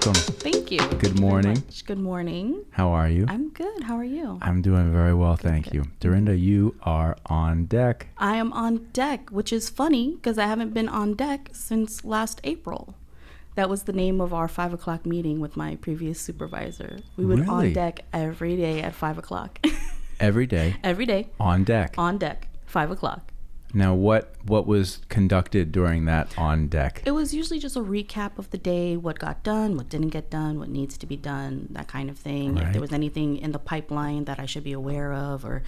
welcome. Thank you. Good morning. Good morning. How are you? I'm good. How are you? I'm doing very well, thank you. Darinda, you are on deck. I am on deck, which is funny because I haven't been on deck since last April. That was the name of our 5 o'clock meeting with my previous supervisor. We would Really? on deck every day at 5 o'clock. Every day? Every day. On deck? On deck, 5 o'clock. Now, what was conducted during that on deck? It was usually just a recap of the day, what got done, what didn't get done, what needs to be done, that kind of thing. Right. If there was anything in the pipeline that I should be aware of or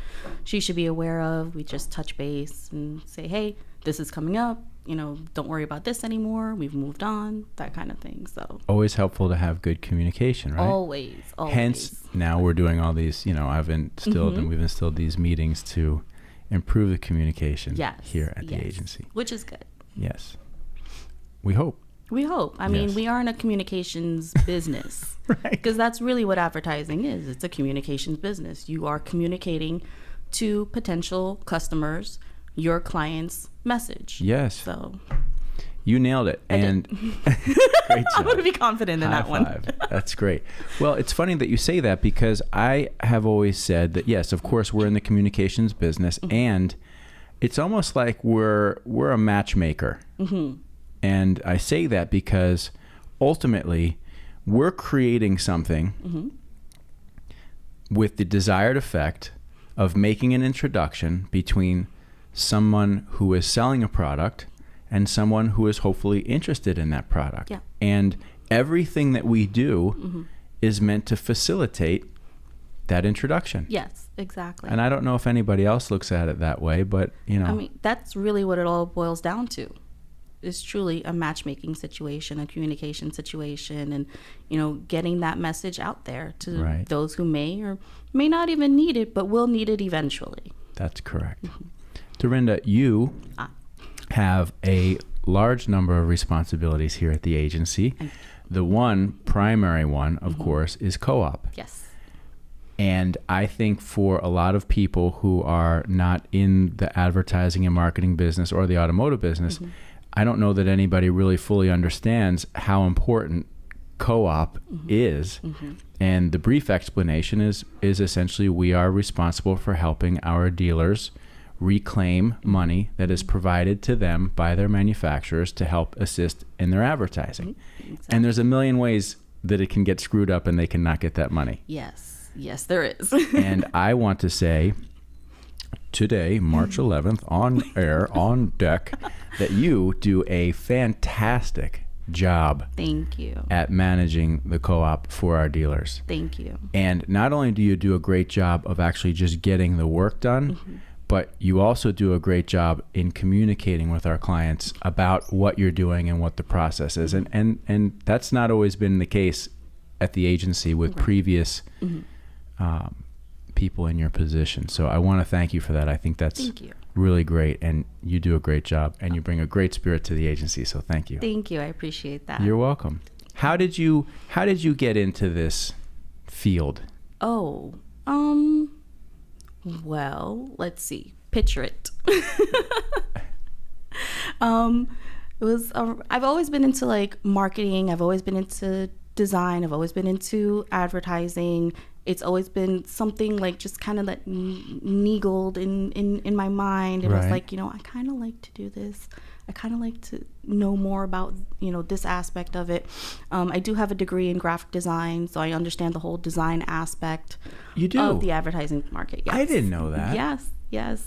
she should be aware of, we just touch base and say, hey, this is coming up. You know, don't worry about this anymore. We've moved on, that kind of thing. So Always helpful to have good communication, right? always. Hence, now we're doing all these, I've instilled and we've instilled these meetings to improve the communication here at the agency. Which is good. Yes. We hope. We hope. I mean, we are in a communications business. Right. Because that's really what advertising is. It's a communications business. You are communicating to potential customers your client's message. Yes. So you nailed it. And great job. I'm going to be confident in High that one. five. That's great. Well, it's funny that you say that because I have always said that, yes, of course, we're in the communications business, and it's almost like we're a matchmaker. And I say that because ultimately we're creating something with the desired effect of making an introduction between someone who is selling a product and someone who is hopefully interested in that product. Yeah. And everything that we do is meant to facilitate that introduction. Yes, exactly. And I don't know if anybody else looks at it that way, but I mean, that's really what it all boils down to. It's truly a matchmaking situation, a communication situation, and, getting that message out there to those who may or may not even need it, but will need it eventually. That's correct. Darinda, you have a large number of responsibilities here at the agency. The one primary one, of course, is co-op. Yes. And I think for a lot of people who are not in the advertising and marketing business or the automotive business, I don't know that anybody really fully understands how important co-op is. And the brief explanation is essentially we are responsible for helping our dealers reclaim money that is provided to them by their manufacturers to help assist in their advertising. Exactly. And there's a million ways that it can get screwed up and they cannot get that money. Yes, there is. And I want to say today, March 11th, on air, on deck, that you do a fantastic job. Thank you. At managing the co-op for our dealers. Thank you. And not only do you do a great job of actually just getting the work done, but you also do a great job in communicating with our clients about what you're doing and what the process is. And that's not always been the case at the agency with previous people in your position. So I want to thank you for that. I think that's really great, and you do a great job, and you bring a great spirit to the agency. So thank you. Thank you. I appreciate that. You're welcome. How did you get into this field? Well, let's see. Picture it. I've always been into like marketing. I've always been into design. I've always been into advertising. It's always been something like just kind of like niggled in my mind. And I was like, I kind of like to do this. I kind of like to know more about, this aspect of it. I do have a degree in graphic design, so I understand the whole design aspect of the advertising market. Yes. I didn't know that. Yes.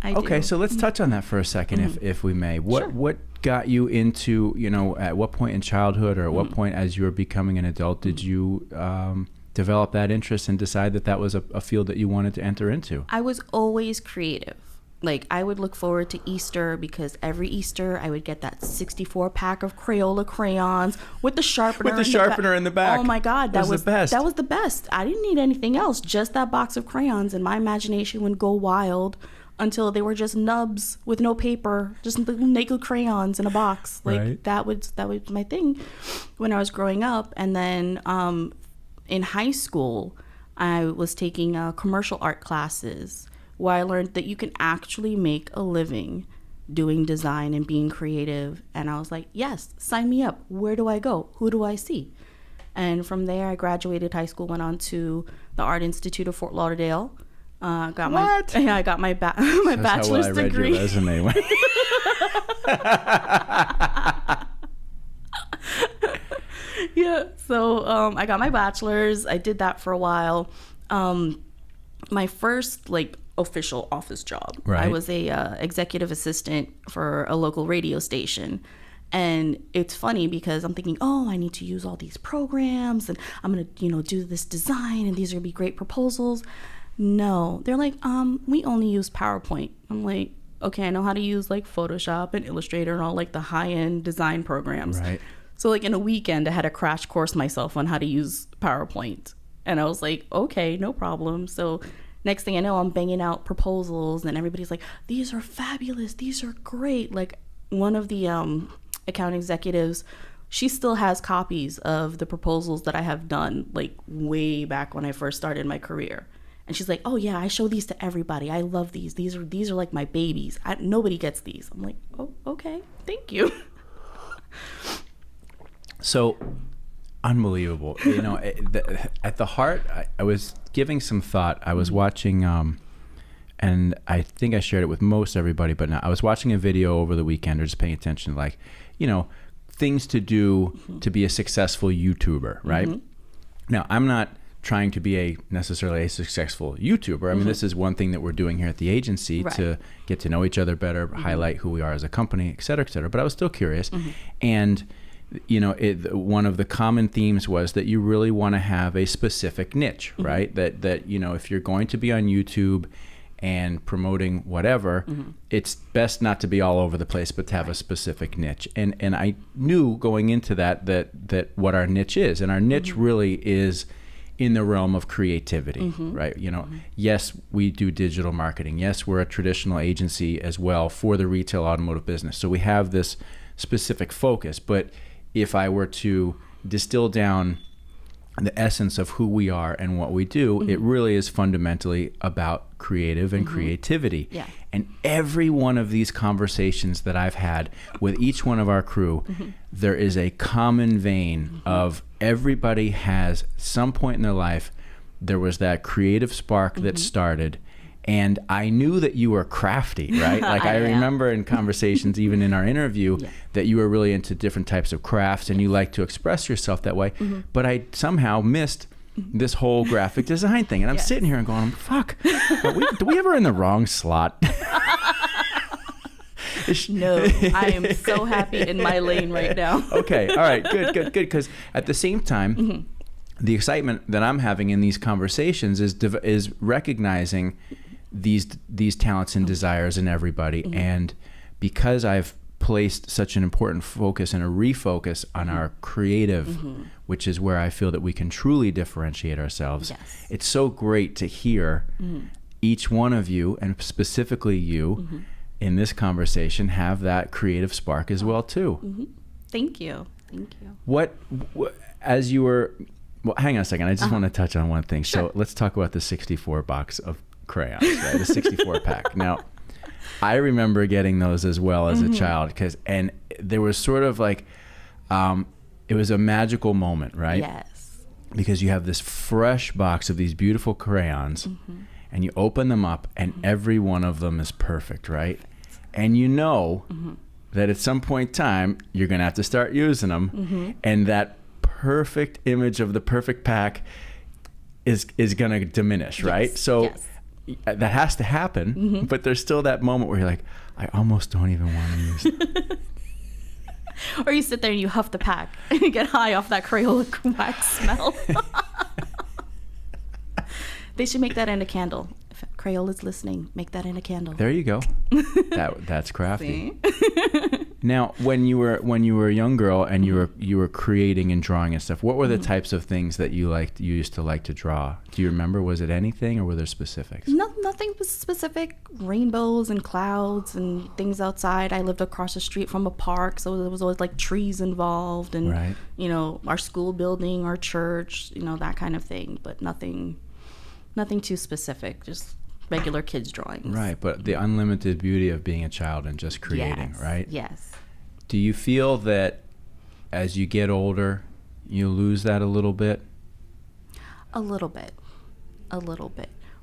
I Okay, do. So let's touch on that for a second, if we may. What got you into, at what point in childhood or at what point as you were becoming an adult did you develop that interest and decide that was a field that you wanted to enter into? I was always creative. Like, I would look forward to Easter because every Easter I would get that 64 pack of Crayola crayons with the sharpener in the back. Oh my God, that was the best. That was the best. I didn't need anything else, just that box of crayons, and my imagination would go wild until they were just nubs with no paper, just little naked crayons in a box. Like that was my thing when I was growing up. And then in high school, I was taking commercial art classes where I learned that you can actually make a living doing design and being creative. And I was like, yes, sign me up. Where do I go? Who do I see? And from there, I graduated high school, went on to the Art Institute of Fort Lauderdale. Got What? I got my my bachelor's That's how well I read degree. your resume. Yeah, so I got my bachelor's. I did that for a while. My first like official office job, Right. I was a executive assistant for a local radio station. And it's funny because I'm thinking, oh, I need to use all these programs and I'm going to, do this design and these are going to be great proposals. No, they're like, we only use PowerPoint. I'm like, okay, I know how to use like Photoshop and Illustrator and all like the high-end design programs. Right. So like in a weekend, I had to crash course myself on how to use PowerPoint. And I was like, okay, no problem. So next thing I know, I'm banging out proposals and everybody's like, these are fabulous. These are great. Like one of the account executives, she still has copies of the proposals that I have done like way back when I first started my career. And she's like, oh yeah, I show these to everybody. I love these. These are like my babies. Nobody gets these. I'm like, oh, okay, thank you. So unbelievable. At the heart, I was giving some thought. I was watching, and I think I shared it with most everybody, but now I was watching a video over the weekend or just paying attention, like, things to do to be a successful YouTuber, right? Mm-hmm. Now, I'm not trying to be necessarily a successful YouTuber. I mean, this is one thing that we're doing here at the agency to get to know each other better, highlight who we are as a company, et cetera, et cetera. But I was still curious. And, one of the common themes was that you really want to have a specific niche, right? That, if you're going to be on YouTube and promoting whatever, it's best not to be all over the place, but to have a specific niche. And I knew going into that what our niche is. And our niche really is in the realm of creativity, right? Yes, we do digital marketing. Yes, we're a traditional agency as well for the retail automotive business. So we have this specific focus. But if I were to distill down the essence of who we are and what we do, it really is fundamentally about creative and creativity. Yeah. And every one of these conversations that I've had with each one of our crew, there is a common vein of everybody has some point in their life, there was that creative spark that started. And I knew that you were crafty, right? Like I remember in conversations, even in our interview, that you were really into different types of crafts and you like to express yourself that way. But I somehow missed this whole graphic design thing. And I'm sitting here and going, fuck, do we ever in the wrong slot? No, I am so happy in my lane right now. Okay, all right, good. Because at the same time, the excitement that I'm having in these conversations is recognizing these talents and desires in everybody. And because I've placed such an important focus and a refocus on our creative, which is where I feel that we can truly differentiate ourselves, it's so great to hear each one of you, and specifically you, in this conversation, have that creative spark as well too. Thank you. What as you were, well, hang on a second. I just want to touch on one thing. Sure. So let's talk about the 64 box of crayons, right? The 64 pack. Now, I remember getting those as well as a child, and there was sort of like, it was a magical moment, right? Yes. Because you have this fresh box of these beautiful crayons, and you open them up, and every one of them is perfect, right? And that at some point in time, you're going to have to start using them, and that perfect image of the perfect pack is going to diminish, right? So that has to happen, but there's still that moment where you're like, I almost don't even want to use it. Or you sit there and you huff the pack and you get high off that Crayola wax smell. They should make that in a candle. If Crayola's listening, make that in a candle. There you go. That's crafty. Now, when you were a young girl and you were creating and drawing and stuff, what were the types of things that you used to like to draw? Do you remember? Was it anything, or were there specifics? Nothing specific. Rainbows and clouds and things outside. I lived across the street from a park, so there was always like trees involved, and our school building, our church, that kind of thing. But nothing too specific. Just regular kids drawings. Right, but the unlimited beauty of being a child and just creating, right? Yes. Do you feel that as you get older You lose that a little bit? A little bit.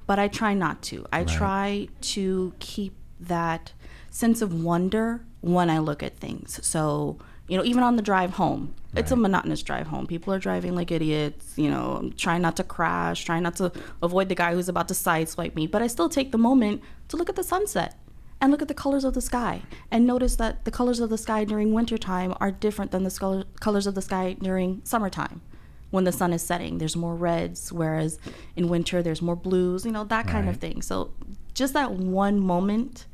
But I try not to. I try to keep that sense of wonder when I look at things. So, even on the drive home, it's a monotonous drive home. People are driving like idiots, I'm trying not to crash, trying not to avoid the guy who's about to sideswipe me. But I still take the moment to look at the sunset and look at the colors of the sky and notice that the colors of the sky during wintertime are different than the colors of the sky during summertime. When the sun is setting, there's more reds, whereas in winter there's more blues, that kind of thing. So just that one moment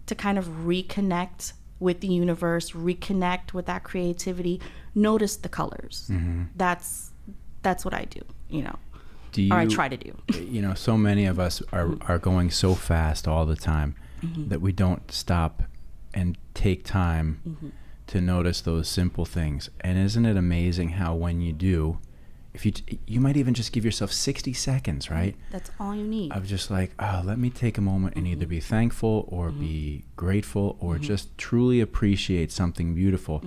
to kind of reconnect with the universe, reconnect with that creativity, notice the colors. That's what I do, or I try to do. So many of us are going so fast all the time that we don't stop and take time to notice those simple things. And isn't it amazing how when you do, if you might even just give yourself 60 seconds, right? That's all you need. Of just like, let me take a moment and either be thankful or be grateful or just truly appreciate something beautiful.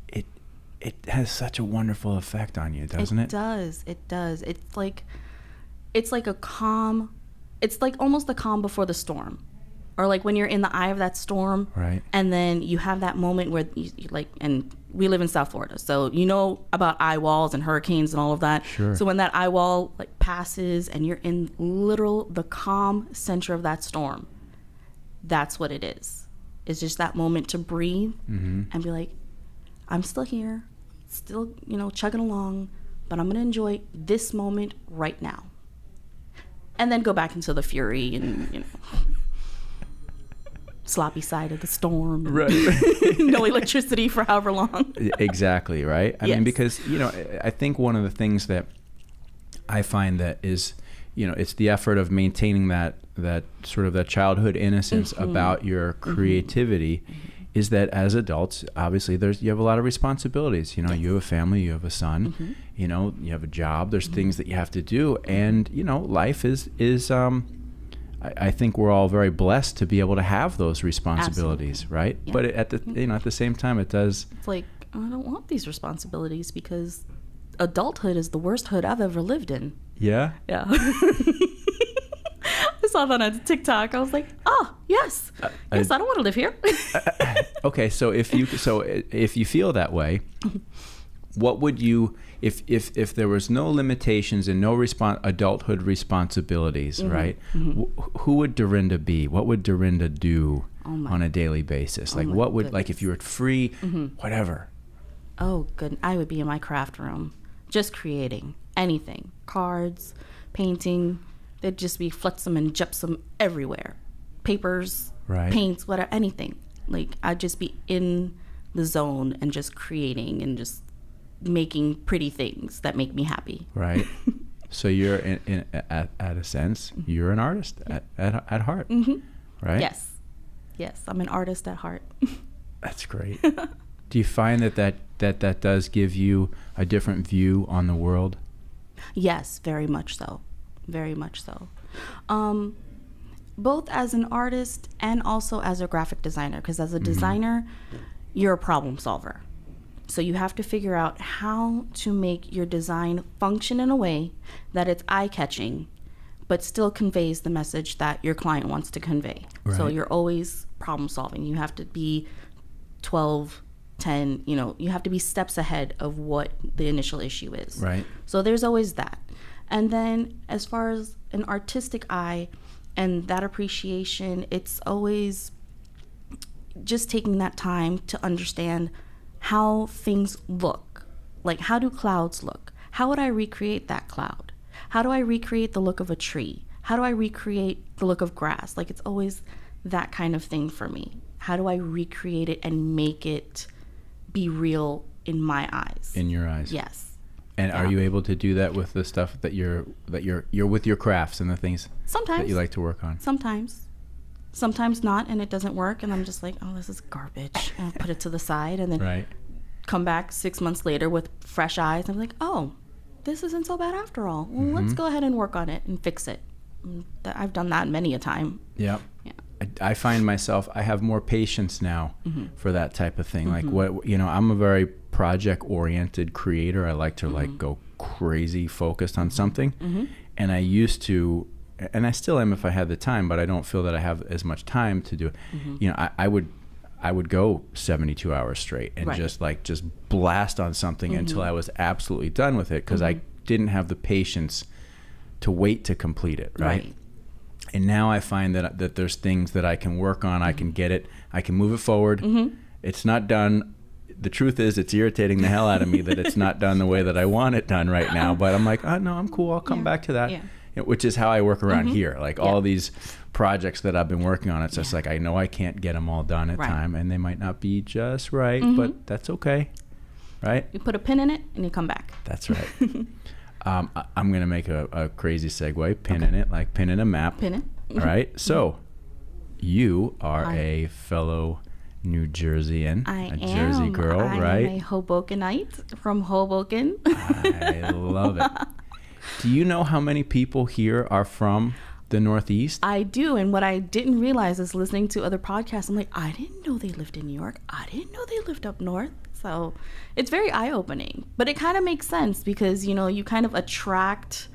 It has such a wonderful effect on you, doesn't it? It does. It's like a calm. It's like almost the calm before the storm. Or like when you're in the eye of that storm, right? And then you have that moment where you and we live in South Florida, so about eye walls and hurricanes and all of that. Sure. So when that eye wall passes and you're in the calm center of that storm, that's what it is. It's just that moment to breathe and be like, I'm still here, still chugging along, but I'm gonna enjoy this moment right now, and then go back into the fury and sloppy side of the storm, right? No electricity for however long. Exactly, right? I mean, because I think one of the things that I find that is, it's the effort of maintaining that sort of that childhood innocence about your creativity, is that as adults, obviously you have a lot of responsibilities. You have a family, you have a son, you have a job. There's things that you have to do, and life is. I think we're all very blessed to be able to have those responsibilities. Absolutely. Right? Yeah. But at the same time, it does. It's like, I don't want these responsibilities because adulthood is the worst hood I've ever lived in. Yeah? Yeah. I saw that on TikTok. I was like, yes. I don't want to live here. Okay, so if you feel that way, what would you, if there was no limitations and no adulthood responsibilities, right? Who would Darinda be? What would Darinda do on a daily basis? Like, what would, like, if you were free, whatever? Oh, good. I would be in my craft room, just creating anything, cards, painting. There'd just be flotsam and jetsam everywhere, papers, paints, whatever, anything. Like, I'd just be in the zone and just creating and just making pretty things that make me happy. Right. So you're at a sense, you're an artist at heart, right? Yes, I'm an artist at heart. That's great. Do you find that does give you a different view on the world? Yes, very much so. Both as an artist and also as a graphic designer, because as a designer, you're a problem solver. So you have to figure out how to make your design function in a way that it's eye-catching, but still conveys the message that your client wants to convey. Right. So you're always problem solving. You have to be 12, 10, you have to be steps ahead of what the initial issue is. Right. So there's always that. And then as far as an artistic eye and that appreciation, it's always just taking that time to understand how things look. Like, how do clouds look? How would I recreate that cloud? How do I recreate the look of a tree? How do I recreate the look of grass? Like, it's always that kind of thing for me. How do I recreate it and make it be real in my eyes? In your eyes. Yes. And are you able to do that with the stuff that you're with your crafts and the things sometimes that you like to work on? Sometimes not, and it doesn't work, and I'm just like, oh, this is garbage, and I'll put it to the side, and then come back 6 months later with fresh eyes, and I'm like, oh, this isn't so bad after all. Well, let's go ahead and work on it and fix it. I've done that many a time. Yeah. I find myself, I have more patience now for that type of thing. Like, I'm a very project-oriented creator. I like to like go crazy focused on something. And I used to, and I still am if I had the time, but I don't feel that I have as much time to do it. You know, I would go 72 hours straight and just blast on something until I was absolutely done with it, because I didn't have the patience to wait to complete it, right? And now I find that there's things that I can work on. I can get it. I can move it forward. It's not done. The truth is, it's irritating the hell out of me that it's not done the way that I want it done right now. But I'm like, oh, no, I'm cool. I'll come back to that. You know, which is how I work around here. Like all these projects that I've been working on, it's just like, I know I can't get them all done at time, and they might not be just right, but that's okay, right? You put a pin in it and you come back. That's right. I'm going to make a crazy segue, pin in it, like pin in a map. Pin it. All right. So you are a fellow New Jerseyan, Jersey girl, right? I am a Hobokenite from Hoboken. I love it. Do you know how many people here are from the Northeast? I do, and what I didn't realize is listening to other podcasts, I'm like, I didn't know they lived in New York. I didn't know they lived up north. So it's very eye-opening, but it kind of makes sense because, you know, you kind of attract,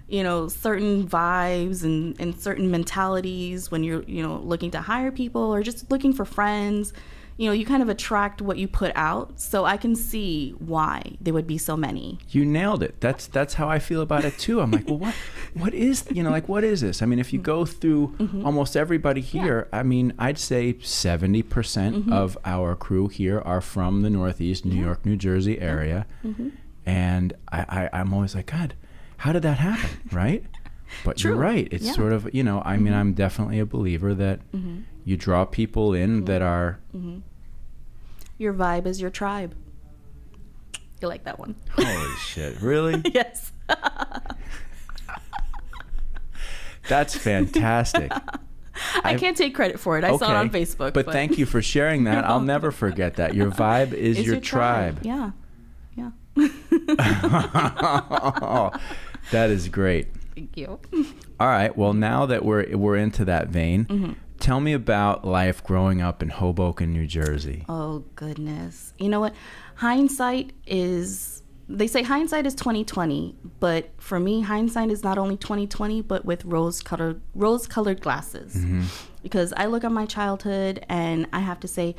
you know, certain vibes and certain mentalities when you're, you know, looking to hire people or just looking for friends. You know, you kind of attract what you put out. So I can see why there would be so many. You nailed it. That's how I feel about it too. I'm like, well, what is, you know, like, what is this? I mean, if you go through almost everybody here, I mean, I'd say 70% of our crew here are from the Northeast, New York, New Jersey area. And I'm always like, God, how did that happen? Right? But True. You're right. It's sort of, you know, I mean, I'm definitely a believer that you draw people in that are... Your vibe is your tribe. You like that one? Holy shit. Really? Yes. That's fantastic. I can't take credit for it. I saw it on Facebook. But thank you for sharing that. I'll never forget that. Your vibe is your tribe. Yeah. Yeah. That is great. Thank you. All right. Well, now that we're into that vein, tell me about life growing up in Hoboken, New Jersey. Oh, goodness. You know what? Hindsight is, they say hindsight is 20/20, but for me, hindsight is not only 20/20, but with rose-colored glasses. Because I look at my childhood and I have to say,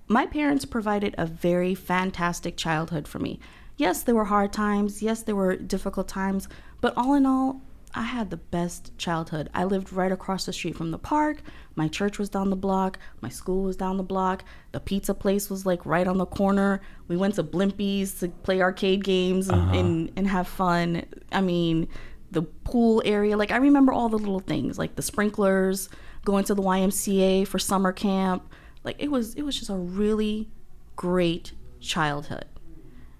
my parents provided a very fantastic childhood for me. Yes, there were hard times. Yes, there were difficult times. But all in all, I had the best childhood. I lived right across the street from the park. My church was down the block. My school was down the block. The pizza place was like right on the corner. We went to Blimpies to play arcade games and have fun. I mean, the pool area. Like, I remember all the little things, like the sprinklers, going to the YMCA for summer camp. Like, it was just a really great childhood.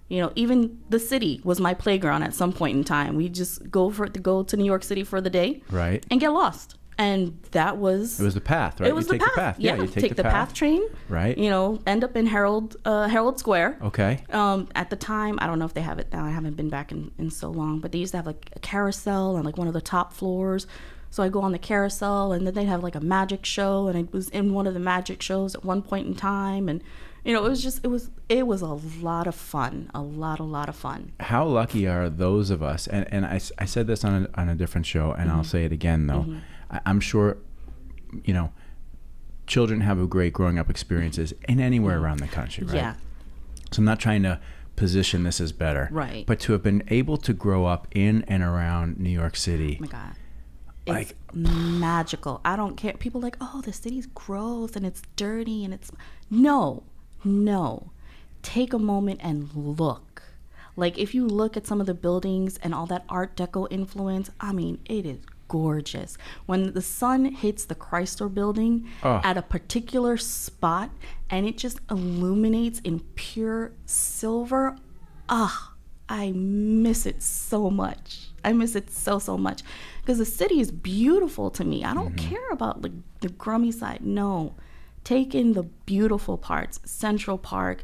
You know, even the city was my playground at some point in time. We just go to New York City for the day, right, and get lost. And it was the path, right? It was the path. Yeah, you take the path train, right? You know, end up in Herald Square. Okay. At the time, I don't know if they have it now. I haven't been back in so long, but they used to have like a carousel on like one of the top floors. So I go on the carousel, and then they'd have like a magic show, and I was in one of the magic shows at one point in time, and you know, it was a lot of fun, a lot of fun. How lucky are those of us? And I said this on a different show, and I'll say it again though. I'm sure, you know, children have a great growing up experiences in anywhere around the country, right? Yeah. So I'm not trying to position this as better, right? But to have been able to grow up in and around New York City, oh my God. It's magical. I don't care. People are like, oh, the city's gross and it's dirty and it's... No. Take a moment and look. Like, if you look at some of the buildings and all that Art Deco influence, I mean, it is gorgeous. When the sun hits the Chrysler building at a particular spot and it just illuminates in pure silver, I miss it so much. I miss it so much. Because the city is beautiful to me. I don't care about like the grummy side. No. Take in the beautiful parts. Central Park,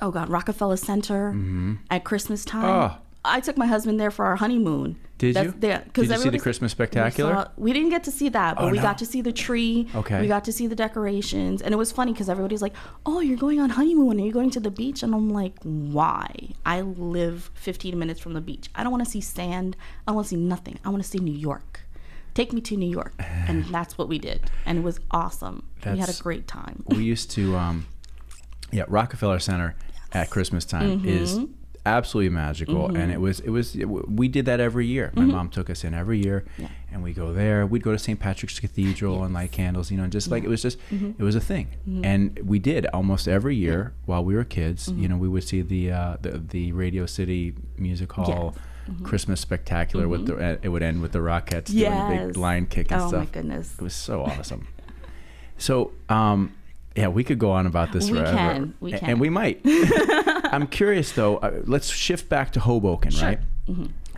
Rockefeller Center at Christmas time. I took my husband there for our honeymoon. Did you? Yeah, did you see the Christmas Spectacular? We didn't get to see that, but we no. got to see the tree. Okay. We got to see the decorations. And it was funny because everybody's like, oh, you're going on honeymoon. Are you going to the beach? And I'm like, why? I live 15 minutes from the beach. I don't want to see sand. I don't want to see nothing. I want to see New York. Take me to New York. And that's what we did. And it was awesome. We had a great time. We used to, Rockefeller Center at Christmas time is absolutely magical, and we did that every year. My mom took us in every year, and we go there. We'd go to St. Patrick's Cathedral and light candles, and just like it was a thing. And we did almost every year while we were kids. We would see the Radio City Music Hall Christmas Spectacular it would end with the Rockettes doing a big line kick and stuff. Oh my goodness, it was so awesome. So we could go on about this forever. We can. And we might. I'm curious though. Let's shift back to Hoboken, right?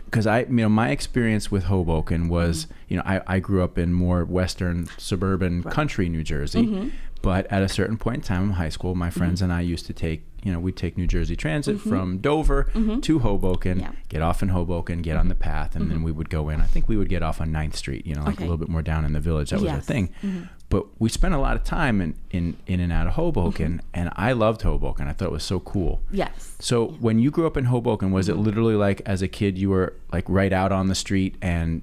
Because my experience with Hoboken was, I grew up in more western suburban country New Jersey, but at a certain point in time in high school, my friends and I used to take, we'd take New Jersey Transit from Dover to Hoboken, get off in Hoboken, get on the path, and then we would go in. I think we would get off on 9th Street, a little bit more down in the village. That was our thing. But we spent a lot of time in and out of Hoboken, and I loved Hoboken. I thought it was so cool. Yes. So when you grew up in Hoboken, was it literally like as a kid you were like right out on the street and,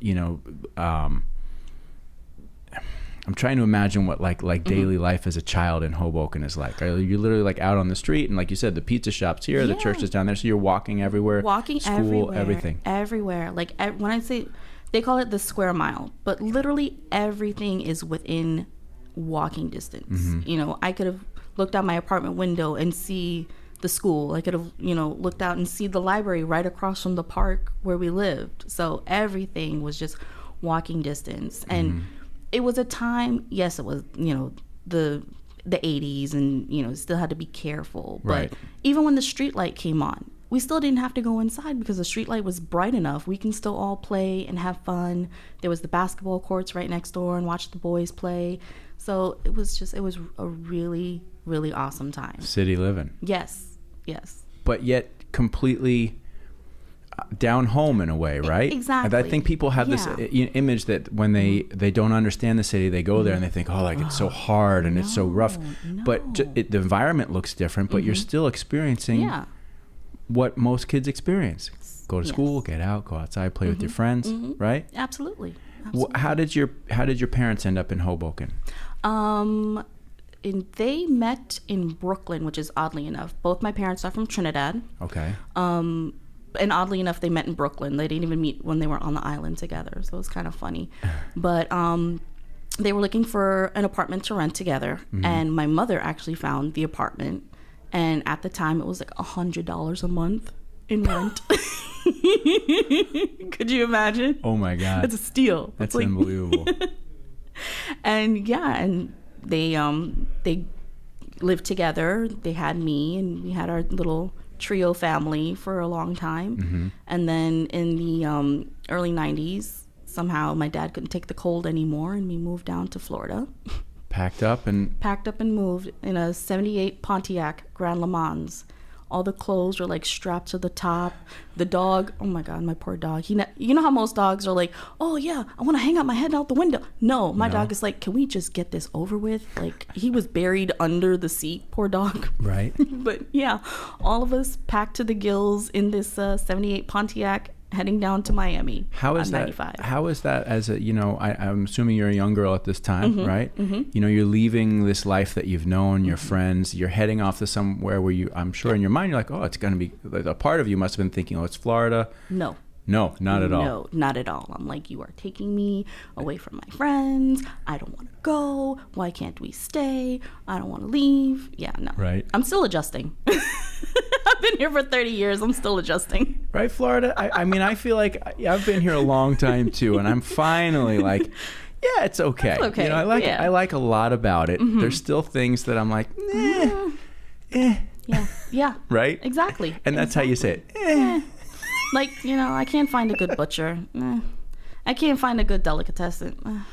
I'm trying to imagine what like daily life as a child in Hoboken is like. Are you literally like out on the street and like you said, the pizza shop's here, the church is down there, so you're walking everywhere, school, everything. Everywhere. Like when I say, they call it the square mile, but literally everything is within walking distance. I could have looked out my apartment window and see the school. I could have, looked out and see the library right across from the park where we lived. So everything was just walking distance. And it was a time, yes, it was, the 80s and, still had to be careful. But even when the street light came on, we still didn't have to go inside because the street light was bright enough. We can still all play and have fun. There was the basketball courts right next door and watch the boys play. So it was a really, really awesome time. City living. Yes. But yet completely down home in a way, right? Exactly. I think people have this image that when they don't understand the city, they go there and they think, oh, like it's so hard and it's so rough. No. But the environment looks different, but you're still experiencing what most kids experience. Go to school, get out, go outside, play with your friends, right? Absolutely. How did your parents end up in Hoboken? They met in Brooklyn, which is oddly enough. Both my parents are from Trinidad. Okay. And oddly enough, they met in Brooklyn. They didn't even meet when they were on the island together. So it was kind of funny. But they were looking for an apartment to rent together. And my mother actually found the apartment. And at the time, it was like $100 a month in rent. Could you imagine? Oh my God. It's a steal. That's like unbelievable. And and they lived together. They had me, and we had our little trio family for a long time. And then in the early 90s, somehow my dad couldn't take the cold anymore, and we moved down to Florida. Packed up and moved in a 78 Pontiac Grand Le Mans. All the clothes were like strapped to the top. The dog, oh my God, my poor dog. You know how most dogs are like, oh yeah, I want to hang out my head out the window. No, my dog is like, can we just get this over with? Like, he was buried under the seat, poor dog. Right. But yeah, all of us packed to the gills in this 78 Pontiac, heading down to Miami. How is that? 95. How is that as a, I'm assuming you're a young girl at this time, right? You're leaving this life that you've known, your friends, you're heading off to somewhere where I'm sure in your mind, you're like, oh, it's going to be, a part of you must have been thinking, oh, it's Florida. No, not at all. No, not at all. I'm like, you are taking me away from my friends. I don't want to go. Why can't we stay? I don't want to leave. Yeah, no. Right. I'm still adjusting. I've been here for 30 years. I'm still adjusting. Right, Florida? I mean, I feel like I've been here a long time too, and I'm finally like, yeah, it's okay. It's okay. I like a lot about it. There's still things that I'm like, Yeah. Right? Exactly. And that's how you say it. Like, I can't find a good butcher. I can't find a good delicatessen.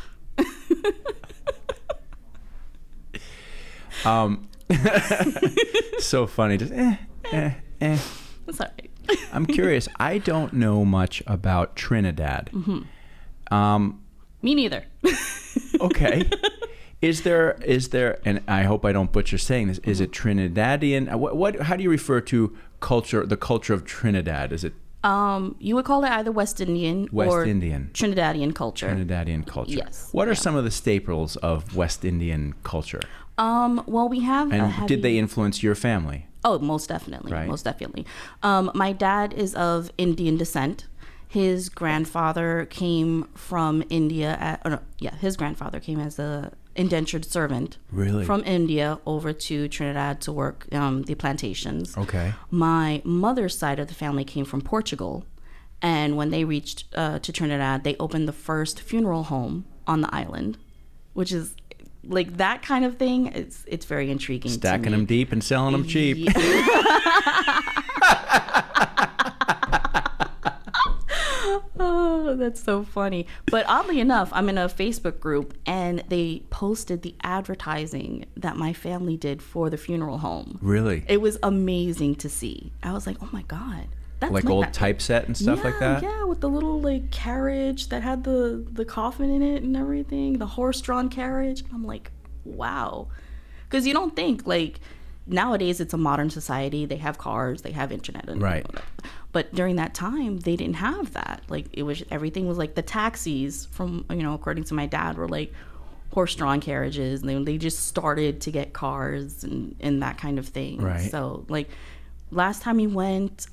So funny. Just That's all right. I'm curious. I don't know much about Trinidad. Me neither. Okay. Is there, and I hope I don't butcher saying this, is it Trinidadian? How do you refer to the culture of Trinidad? Is it? You would call it either West Indian or Indian. Trinidadian culture. Trinidadian culture. Yes. What are some of the staples of West Indian culture? Well, we have And did they influence your family? Oh, most definitely. Right. Most definitely. My dad is of Indian descent. His grandfather came from India. His grandfather came as a indentured servant. Really? From India over to Trinidad to work the plantations. Okay. My mother's side of the family came from Portugal. And when they reached to Trinidad, they opened the first funeral home on the island, which is like that kind of thing. It's very intriguing. Stacking them deep and selling them cheap. Oh, that's so funny. But oddly enough, I'm in a Facebook group and they posted the advertising that my family did for the funeral home. Really? It was amazing to see. I was like, oh my God. That's like old typeset and stuff like that? Yeah, with the little like carriage that had the coffin in it and everything, the horse-drawn carriage. I'm like, wow. Because you don't think like nowadays it's a modern society. They have cars, they have internet. And right. whatever. But during that time, they didn't have that. Like everything was like the taxis from, according to my dad, were like horse-drawn carriages. And they just started to get cars and that kind of thing. Right. So like last time he went,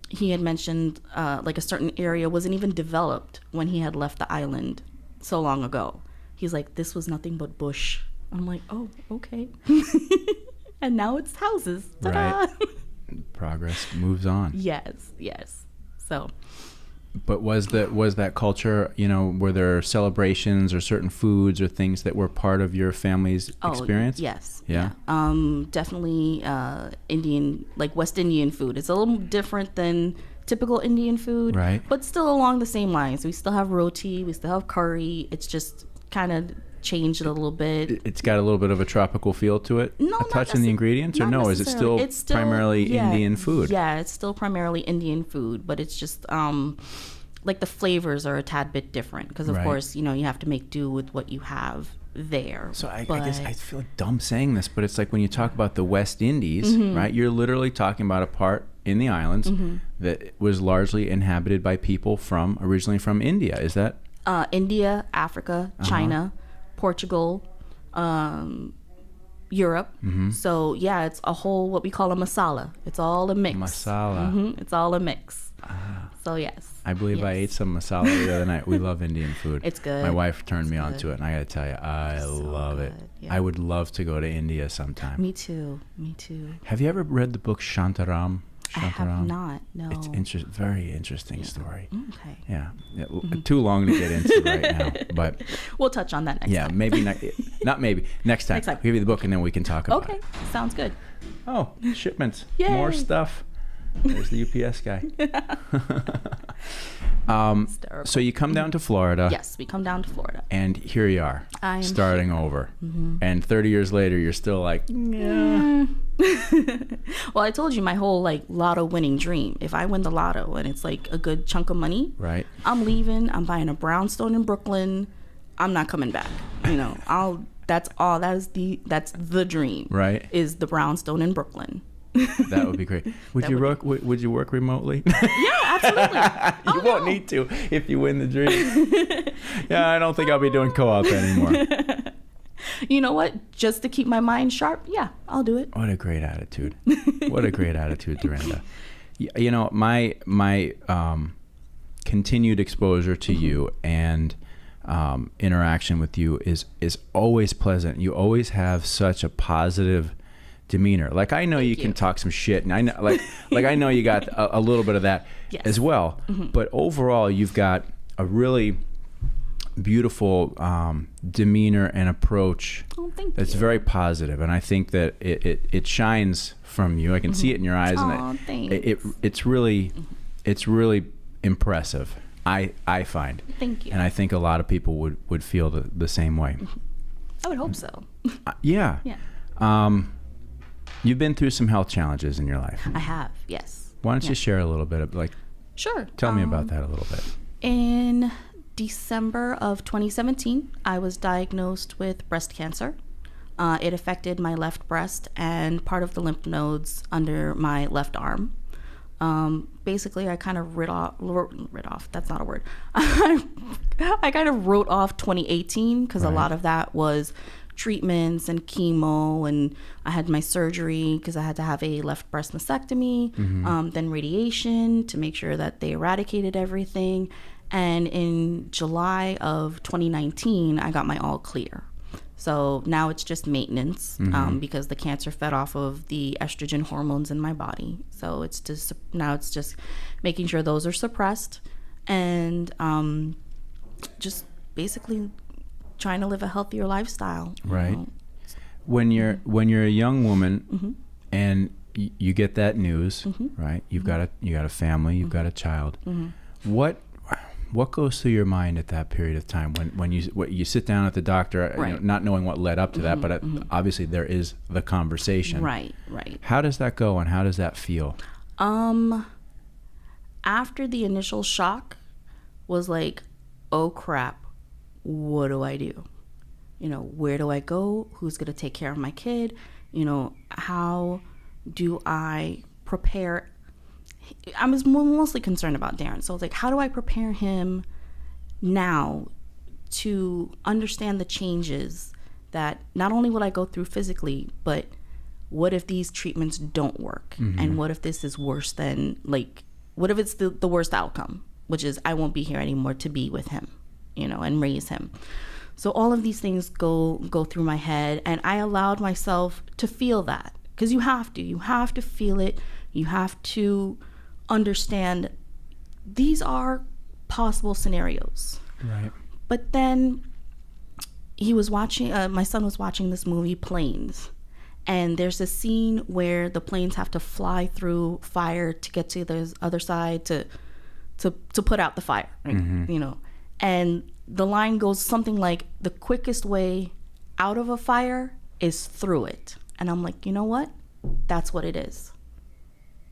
he had mentioned like a certain area wasn't even developed when he had left the island so long ago. He's like, this was nothing but bush. I'm like, oh, okay. And now it's houses. Ta-da! Right. Progress moves on. Yes. So. But was that culture, were there celebrations or certain foods or things that were part of your family's experience? Yes. Yeah. Definitely Indian, like West Indian food. It's a little different than typical Indian food, right? But still along the same lines. We still have roti, we still have curry. It's just kind of changed a little bit. It's got a little bit of a tropical feel to it? No, a touch in the ingredients? Or no, is it still primarily Indian food? Yeah, it's still primarily Indian food, but it's just like the flavors are a tad bit different because, of course, you have to make do with what you have there. So I guess I feel dumb saying this, but it's like when you talk about the West Indies, right? You're literally talking about a part in the islands that was largely inhabited by people originally from India. Is that? India, Africa, China, Portugal, Europe. So yeah, it's a whole what we call a masala. It's all a mix. Masala. It's all a mix. So yes. I believe I ate some masala the other night. We love Indian food. It's good. My wife turned me on to it, and I got to tell you, I love it. Yeah. I would love to go to India sometime. Me too. Have you ever read the book Shantaram? I have not. No. It's very interesting story. Okay. Yeah. Too long to get into right now, but we'll touch on that next time. Yeah, maybe not maybe next time. I'll give you the book and then we can talk about it. Okay, sounds good. Oh, shipments. Yay. More stuff. There's the UPS guy. So you come down to Florida. Yes, we come down to Florida. And here you are, starting over. And 30 years later, you're still like, yeah. Well, I told you my whole like lotto winning dream. If I win the lotto and it's like a good chunk of money, right? I'm leaving. I'm buying a brownstone in Brooklyn. I'm not coming back. That's all. That's the dream. Right. Is the brownstone in Brooklyn. That would be great. Would you work remotely? Yeah, absolutely. You won't need to if you win the dream. Yeah, I don't think I'll be doing co-op anymore. You know what? Just to keep my mind sharp, yeah, I'll do it. What a great attitude. What a great attitude, Darinda. My continued exposure to you and interaction with you is always pleasant. You always have such a positive demeanor. Like I know you can talk some shit, and I know like I know you got a little bit of that as well. But overall, you've got a really beautiful demeanor and approach that's very positive, and I think that it shines from you. I can see it in your eyes, and it's really impressive. I find. Thank you. And I think a lot of people would feel the same way. I would hope so. Yeah. You've been through some health challenges in your life. I have, yes. Why don't you share a little bit of Sure. Tell me about that a little bit. In December of 2017, I was diagnosed with breast cancer. It affected my left breast and part of the lymph nodes under my left arm. Basically, I kind of writ off, that's not a word. I kind of wrote off 2018 because a lot of that was treatments and chemo, and I had my surgery because I had to have a left breast mastectomy, then radiation to make sure that they eradicated everything. And in July of 2019, I got my all clear. So now it's just maintenance because the cancer fed off of the estrogen hormones in my body. So it's just making sure those are suppressed and just basically trying to live a healthier lifestyle. Right. When you're a young woman and you get that news, right? You've got a family, you've got a child. What goes through your mind at that period of time when you sit down at the doctor, not knowing what led up to that, but obviously there is the conversation. Right. How does that go and how does that feel? After the initial shock was like, oh crap, what do I do? Where do I go? Who's going to take care of my kid? How do I prepare? I was mostly concerned about Darren. So I was like, how do I prepare him now to understand the changes that not only will I go through physically, but what if these treatments don't work? And what if this is worse than, what if it's the worst outcome, which is I won't be here anymore to be with him, and raise him. So all of these things go through my head, and I allowed myself to feel that, because you have to feel it. You have to understand these are possible scenarios. Right. But then my son was watching this movie, Planes. And there's a scene where the planes have to fly through fire to get to the other side to put out the fire, right? And the line goes something like, the quickest way out of a fire is through it. And I'm like, you know what? That's what it is.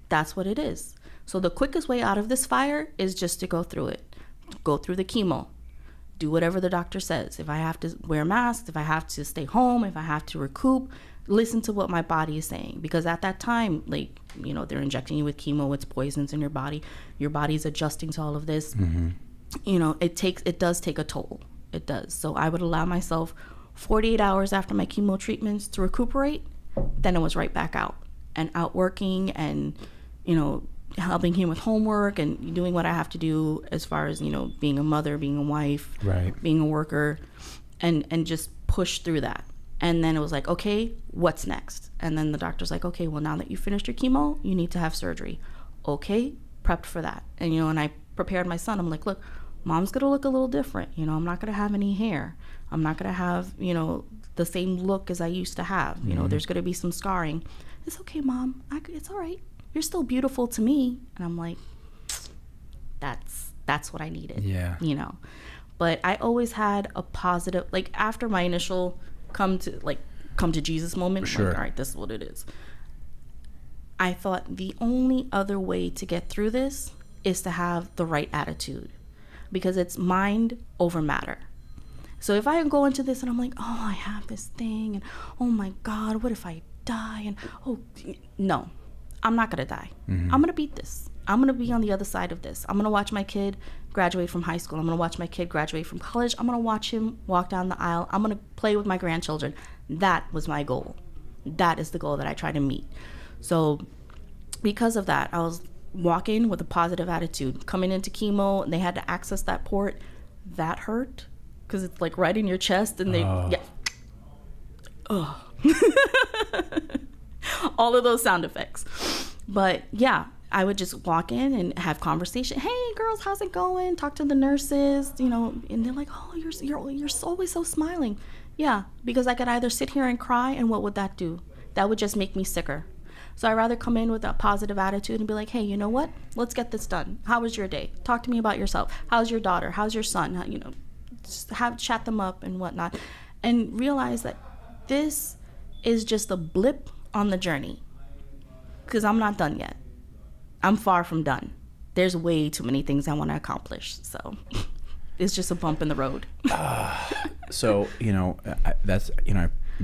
That's what it is. So the quickest way out of this fire is just to go through it. Go through the chemo. Do whatever the doctor says. If I have to wear masks, if I have to stay home, if I have to recoup, listen to what my body is saying. Because at that time, they're injecting you with chemo, it's poisons in your body. Your body's adjusting to all of this. It does take a toll. It does. So I would allow myself 48 hours after my chemo treatments to recuperate. Then it was right back out working and, helping him with homework and doing what I have to do as far as, being a mother, being a wife, being a worker, and just push through that. And then it was like, okay, what's next? And then the doctor's like, okay, well, now that you finished your chemo, you need to have surgery. Okay, prepped for that. And, and I prepared my son. I'm like, look, mom's going to look a little different. I'm not going to have any hair. I'm not going to have, the same look as I used to have. There's going to be some scarring. It's okay, Mom. It's all right. You're still beautiful to me. And I'm like, that's what I needed. Yeah. But I always had a positive, after my initial come to Jesus moment. Sure. All right, this is what it is. I thought the only other way to get through this is to have the right attitude, because it's mind over matter. So if I go into this and I'm like, oh, I have this thing, and oh my God, what if I die? And no, I'm not gonna die. I'm gonna beat this. I'm gonna be on the other side of this. I'm gonna watch my kid graduate from high school. I'm gonna watch my kid graduate from college. I'm gonna watch him walk down the aisle. I'm gonna play with my grandchildren. That was my goal. That is the goal that I try to meet. So because of that, I was walking with a positive attitude. Coming into chemo, and they had to access that port. That hurt, because it's right in your chest, and all of those sound effects. But yeah, I would just walk in and have conversation. Hey girls, how's it going? Talk to the nurses, and they're like, oh, you're always so smiling. Yeah, because I could either sit here and cry, and what would that do? That would just make me sicker. So I'd rather come in with a positive attitude and be like, hey, you know what? Let's get this done. How was your day? Talk to me about yourself. How's your daughter? How's your son? Just chat them up and whatnot, and realize that this is just a blip on the journey, because I'm not done yet. I'm far from done. There's way too many things I want to accomplish. So it's just a bump in the road. So, that's,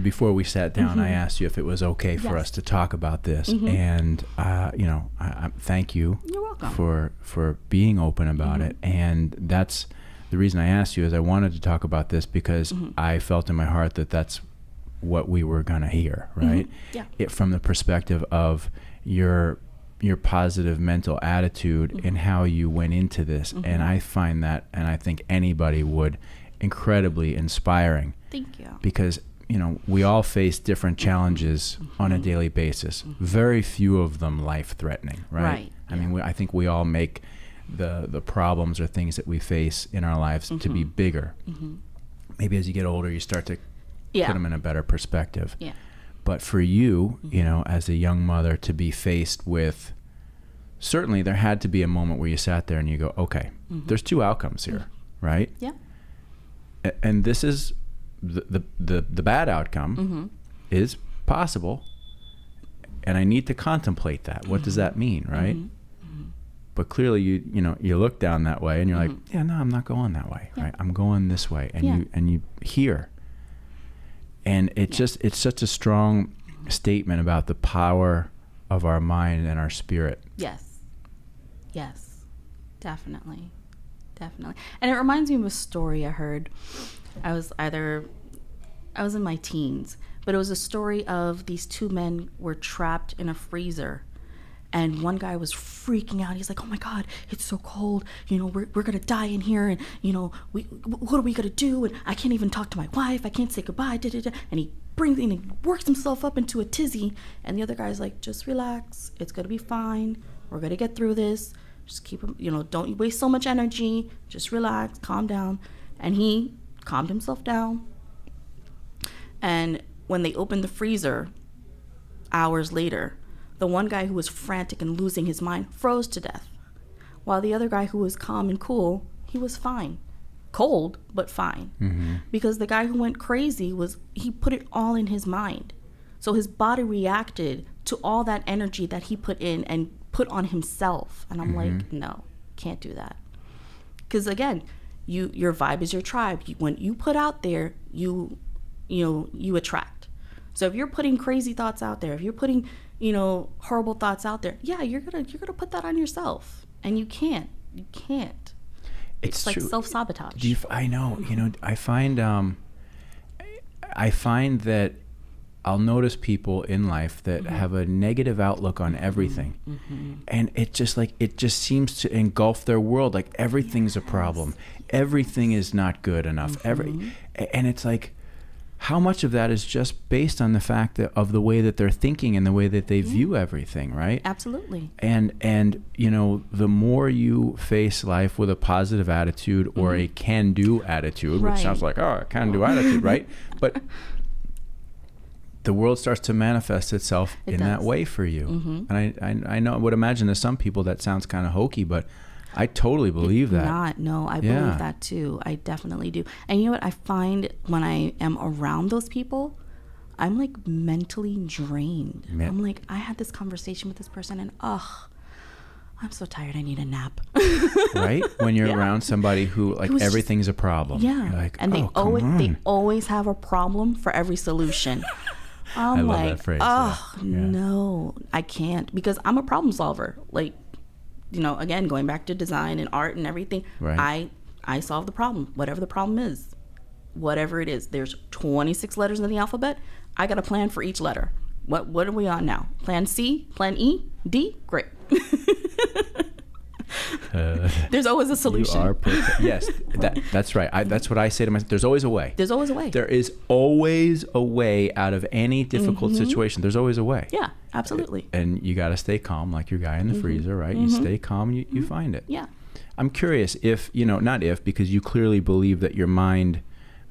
before we sat down, I asked you if it was okay for us to talk about this. And, I thank you. You're welcome. For being open about it. And that's the reason I asked you, is I wanted to talk about this because I felt in my heart that that's what we were going to hear, right? Yeah. It from the perspective of your positive mental attitude and how you went into this. And I find that, and I think anybody would, incredibly inspiring. Thank you. Because, we all face different challenges on a daily basis. Very few of them life-threatening, right? I mean, I think we all make the problems or things that we face in our lives to be bigger. Maybe as you get older, you start to put them in a better perspective. Yeah. But for you, as a young mother, to be faced with, certainly there had to be a moment where you sat there and you go, okay, there's two outcomes here, right? Yeah. And this is the bad outcome is possible, and I need to contemplate that. What does that mean, right? But clearly, you look down that way, and you're like, yeah, no, I'm not going that way, right? I'm going this way, and you hear. And it's such a strong statement about the power of our mind and our spirit. Yes, definitely. And it reminds me of a story I heard. I was in my teens, but it was a story of these two men were trapped in a freezer. And one guy was freaking out. He's like, oh my God, it's so cold. We're going to die in here. And, what are we going to do? And I can't even talk to my wife. I can't say goodbye. And he works himself up into a tizzy. And the other guy's like, just relax. It's going to be fine. We're going to get through this. Just keep him, don't waste so much energy. Just relax, calm down. And he calmed himself down. And when they opened the freezer hours later, the one guy who was frantic and losing his mind froze to death, while the other guy who was calm and cool, he was fine. Cold, but fine. Because the guy who went crazy he put it all in his mind. So his body reacted to all that energy that he put in and put on himself. And I'm like, no, can't do that. Because again, your vibe is your tribe. When you put out there, you attract. So if you're putting crazy thoughts out there, if you're putting horrible thoughts out there, you're gonna put that on yourself, and you can't. It's like self-sabotage. I know. I find that I'll notice people in life that have a negative outlook on everything, and it just seems to engulf their world. Like everything's a problem, everything is not good enough. And it's like, how much of that is just based on the fact of the way that they're thinking and the way that they view everything, right? Absolutely. And the more you face life with a positive attitude or a can-do attitude, which sounds like, a can-do attitude, right? But the world starts to manifest itself in that way for you. And I know, I would imagine there's some people that sounds kind of hokey, but I totally believe that. I believe that too. I definitely do. And you know what I find when I am around those people, I'm like mentally drained. I'm like, I had this conversation with this person and I'm so tired, I need a nap. Right? When you're around somebody who everything's a problem. Yeah. You're like, and they always have a problem for every solution. I love that phrase. No, I can't, because I'm a problem solver. Like, again, going back to design and art and everything, right. I solve the problem, whatever the problem is, whatever it is. There's 26 letters in the alphabet. I got a plan for each letter. What are we on now? Plan C, plan E, D? Great. There's always a solution. You are perfect. Yes, that's right. That's what I say to myself. There's always a way. There's always a way. There is always a way out of any difficult situation. There's always a way. Yeah, absolutely. And you got to stay calm, like your guy in the freezer, right? You stay calm, you find it. Yeah. I'm curious if, not if, because you clearly believe that your mind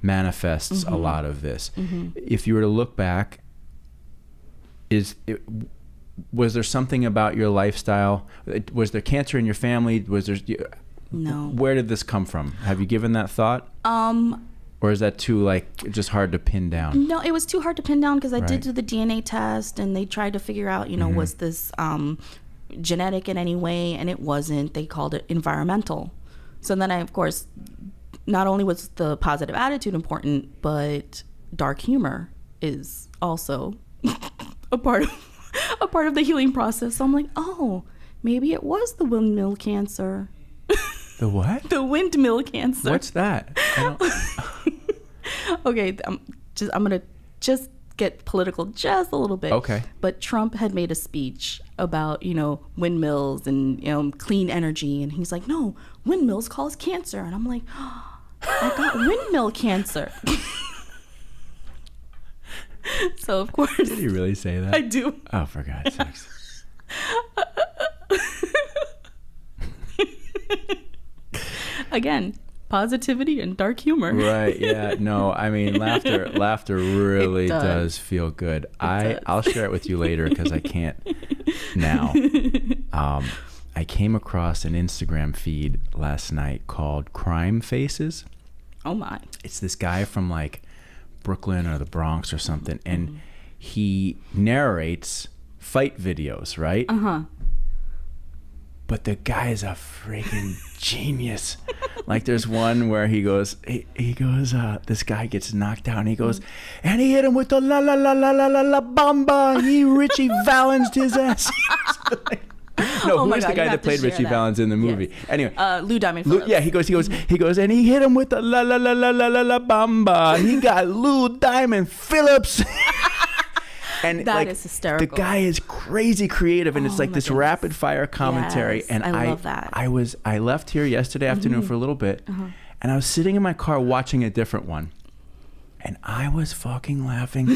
manifests a lot of this. If you were to look back, was there something about your lifestyle? Was there cancer in your family? Was there? No. Where did this come from? Have you given that thought? Or is that too just hard to pin down? No, it was too hard to pin down because I did do the DNA test and they tried to figure out, was this, genetic in any way, and it wasn't. They called it environmental. So then I, of course, not only was the positive attitude important, but dark humor is also a part of the healing process. So I'm like, oh, maybe it was the windmill cancer. The what? The windmill cancer. What's that? Okay, I'm gonna just get political just a little bit. Okay. But Trump had made a speech about, windmills and, clean energy. And he's like, no, windmills cause cancer. And I'm like, oh, I got windmill cancer. So, of course. Did he really say that? I do. Oh, for God's sakes. Again, positivity and dark humor. Right. Yeah. No, I mean, laughter really does feel good. I'll share it with you later because I can't now. I came across an Instagram feed last night called Crime Faces. Oh my. It's this guy from like Brooklyn or the Bronx or something, and he narrates fight videos, right? But the guy is a freaking genius. Like there's one where he goes, this guy gets knocked down. He goes, and he hit him with the la la la la la la la bamba. He Richie Valens'd his ass. No, who's the guy that played Richie Valens in the movie? Yes. Anyway, Lou Diamond Phillips. Yeah, he goes, and he hit him with the la la la la la la la bamba. He got Lou Diamond Phillips. And that is hysterical. The guy is crazy creative, and it's like this rapid fire commentary. Yes, and I love that. I left here yesterday afternoon for a little bit, and I was sitting in my car watching a different one. And I was fucking laughing,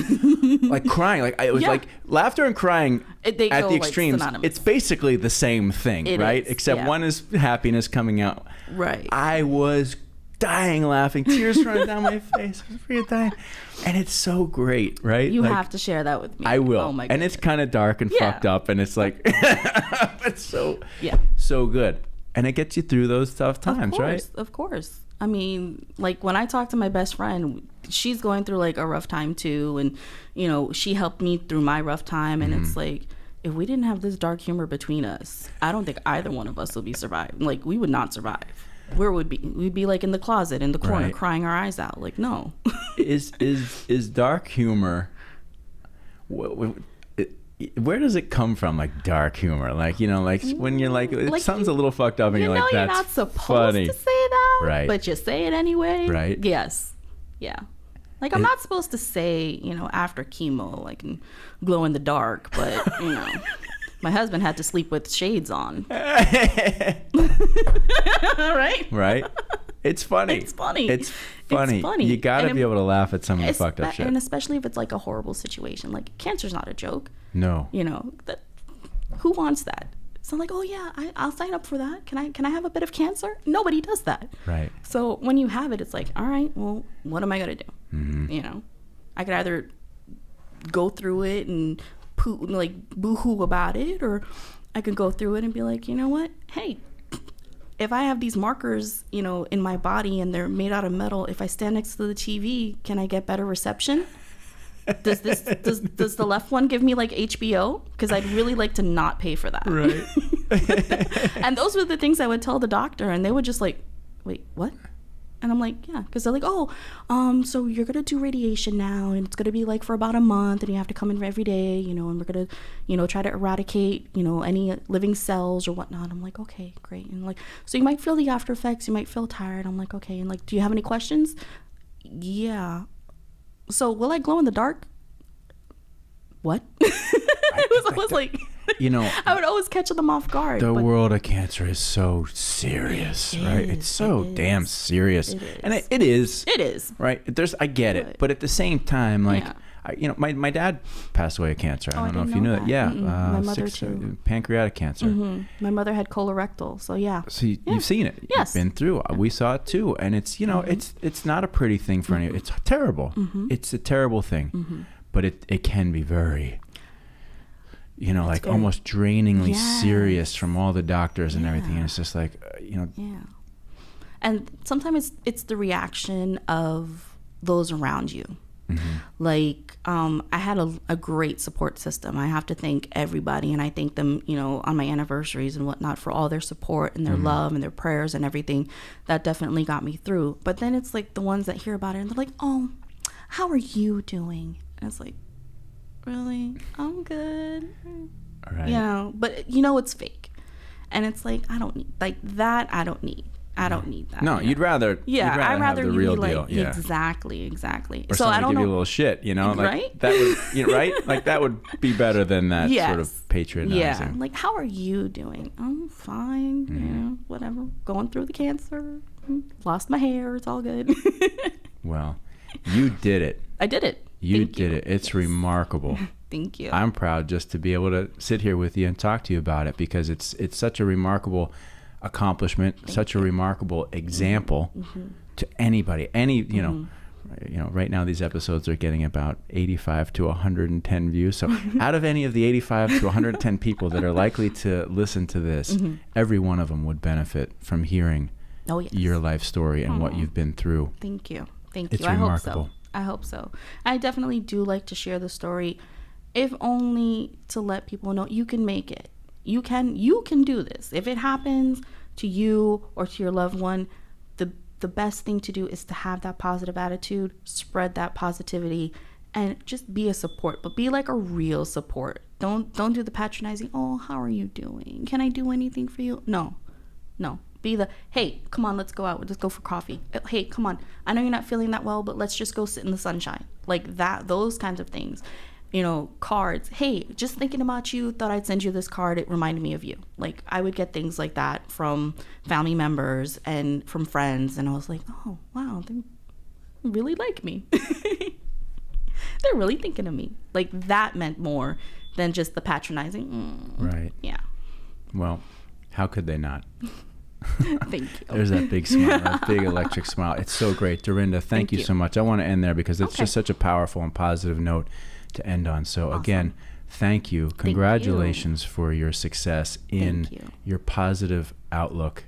like crying. Like it was like laughter and crying at the extremes. Like it's basically the same thing, right? Except one is happiness coming out. Right. I was dying laughing, tears running down my face. I was freaking dying. And it's so great, right? You have to share that with me. I will. Oh my goodness. And it's kind of dark and fucked up, and it's like, it's so good. And it gets you through those tough times, right? Of course. I mean, like when I talk to my best friend, she's going through like a rough time too. And, she helped me through my rough time. And it's like, if we didn't have this dark humor between us, I don't think either one of us would be surviving. Like we would not survive. Where would be? We'd be like in the closet, in the corner, crying our eyes out. Like, no. Is dark humor, where does it come from? Like dark humor, like when you're like something's a little fucked up, and you're like, that's you're not supposed funny to say that, right? But you say it anyway, right? Yes, yeah. Like I'm not supposed to say, after chemo, like glow in the dark, but my husband had to sleep with shades on. Right? Right. It's funny. It's funny. It's funny. You gotta be able to laugh at some of the fucked up shit. And especially if it's like a horrible situation. Like cancer's not a joke. No. Who wants that? It's not like, oh yeah, I'll sign up for that. Can I have a bit of cancer? Nobody does that. Right. So when you have it, it's like, all right, well, what am I gonna do? I could either go through it and boo-hoo about it, or I could go through it and be like, you know what? Hey, if I have these markers, in my body and they're made out of metal, if I stand next to the TV, can I get better reception? Does the left one give me like HBO? Because I'd really like to not pay for that. Right. And those were the things I would tell the doctor, and they would just like, wait, what? And I'm like, yeah, because they're like, so you're going to do radiation now, and it's going to be like for about a month, and you have to come in every day, and we're going to, try to eradicate, any living cells or whatnot. I'm like, okay, great. And like, so you might feel the after effects, you might feel tired. I'm like, okay. And like, do you have any questions? Yeah. So will I glow in the dark? What? It was always like, I would always catch them off guard. The world of cancer is so serious, right? It's so damn serious. And it is. It is. Right? I get it. But at the same time, like, my dad passed away of cancer. I don't know if you knew that. Yeah. My mother too. Pancreatic cancer. My mother had colorectal. So yeah. So you've seen it. Yes. You've been through it. We saw it too. And it's, it's not a pretty thing for any. It's terrible. It's a terrible thing. But it can be very... like very, almost drainingly serious from all the doctors and everything. And it's just like, Yeah. And sometimes it's the reaction of those around you. Like, I had a great support system. I have to thank everybody, and I thank them, you know, on my anniversaries and whatnot for all their support and their love and their prayers and everything. That definitely got me through. But then it's like the ones that hear about it and they're like, oh, how are you doing? And it's like, really? I'm good. Right. You know, but you know it's fake. And it's like, I don't need, like, that I don't need. I don't need that. No, you'd rather I'd rather have the you real be like, deal. Yeah. Exactly. Or so I don't give know. you a little shit, you know, like Right? that would, you know, right? Like that would be better than that sort of patronizing. Yeah. Like, how are you doing? I'm fine. You know, whatever. Going through the cancer. Lost my hair. It's all good. Well, you did it. I did it. You did it. It's remarkable. Thank you. I'm proud just to be able to sit here with you and talk to you about it, because it's such a remarkable accomplishment, such a remarkable example to anybody. You know, right now these episodes are getting about 85 to 110 views. So out of any of the 85 to 110 people that are likely to listen to this, every one of them would benefit from hearing your life story and what you've been through. Thank you. It's remarkable. I hope so. I definitely do like to share the story, if only to let people know you can make it. You can do this. If it happens to you or to your loved one, the best thing to do is to have that positive attitude, spread that positivity, and just be a support, but be like a real support. Don't do the patronizing, oh, how are you doing? Can I do anything for you? No. Be the, hey, come on, let's go out. Let's go for coffee. Hey, come on. I know you're not feeling that well, but let's just go sit in the sunshine. Like that, those kinds of things. You know, cards. Hey, just thinking about you, thought I'd send you this card. It reminded me of you. Like, I would get things like that from family members and from friends. And I was like, oh, wow, they really like me. They're really thinking of me. Like, that meant more than just the patronizing. Right. Yeah. Well, how could they not? Thank you. There's that big smile, that big electric smile. It's so great. Dorinda, thank you so much. I want to end there because it's just such a powerful and positive note to end on. So again, thank you. Congratulations for your success in your positive outlook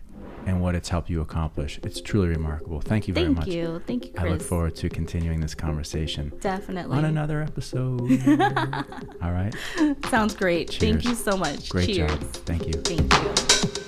and what it's helped you accomplish. It's truly remarkable. Thank you very much. Thank you, Chris. I look forward to continuing this conversation. Definitely. On another episode. All right. Sounds great. Cheers. Thank you so much. Great Cheers. job. Thank you. Thank you.